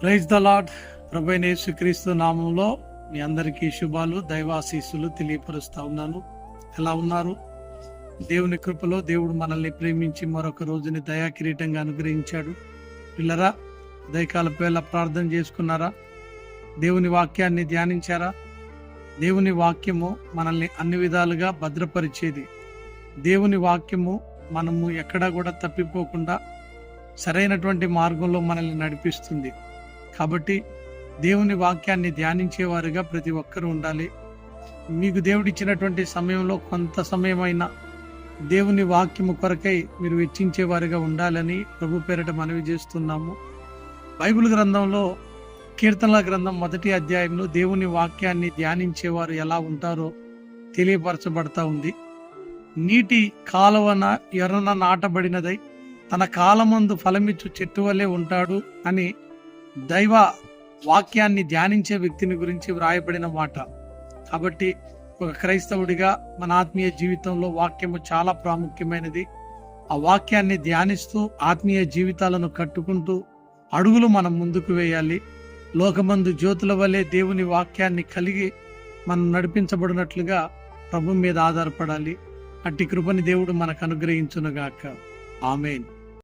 Praise the lord. ప్రభువైన యేసుక్రీస్తు నామంలో మీ అందరికీ శుభాలు, దైవాశీస్సులు తెలియపరుస్తా ఉన్నాను. ఎలా ఉన్నారు? దేవుని కృపలో దేవుడు మనల్ని ప్రేమించి మరొక రోజుని దయా కిరీటంగా అనుగ్రహించాడు. పిల్లరా, ఉదయకాలపు వేళ ప్రార్థన చేసుకున్నారా? దేవుని వాక్యాన్ని ధ్యానించారా? దేవుని వాక్యము మనల్ని అన్ని విధాలుగా భద్రపరిచేది. దేవుని వాక్యము మనము ఎక్కడా కూడా తప్పిపోకుండా సరైనటువంటి మార్గంలో మనల్ని నడిపిస్తుంది. కాబట్టి దేవుని వాక్యాన్ని ధ్యానించేవారుగా ప్రతి ఒక్కరూ ఉండాలి. మీకు దేవుడిచ్చినటువంటి సమయంలో కొంత సమయమైనా దేవుని వాక్యము కొరకై మీరు వెచ్చించేవారుగా ఉండాలని ప్రభు పేరిట మనవి చేస్తున్నాము. బైబిల్ గ్రంథంలో కీర్తనల గ్రంథం 1వ అధ్యాయంలో దేవుని వాక్యాన్ని ధ్యానించేవారు ఎలా ఉంటారో తెలియపరచబడతా ఉంది. నీటి కాలువన ఎర్రన నాటబడినదై తన కాలమందు ఫలమిచ్చు చెట్టు వలె ఉంటాడు అని దైవ వాక్యాన్ని ధ్యానించే వ్యక్తిని గురించి వ్రాయబడిన మాట. కాబట్టి ఒక క్రైస్తవుడిగా మన ఆత్మీయ జీవితంలో వాక్యము చాలా ప్రాముఖ్యమైనది. ఆ వాక్యాన్ని ధ్యానిస్తూ ఆత్మీయ జీవితాలను కట్టుకుంటూ అడుగులు మనం ముందుకు వేయాలి. లోకమందు జ్యోతుల వలె దేవుని వాక్యాన్ని కలిగి మనం నడిపించబడినట్లుగా ప్రభు మీద ఆధారపడాలి. అట్టి కృపని దేవుడు మనకు అనుగ్రహించునుగాక. ఆమేన్.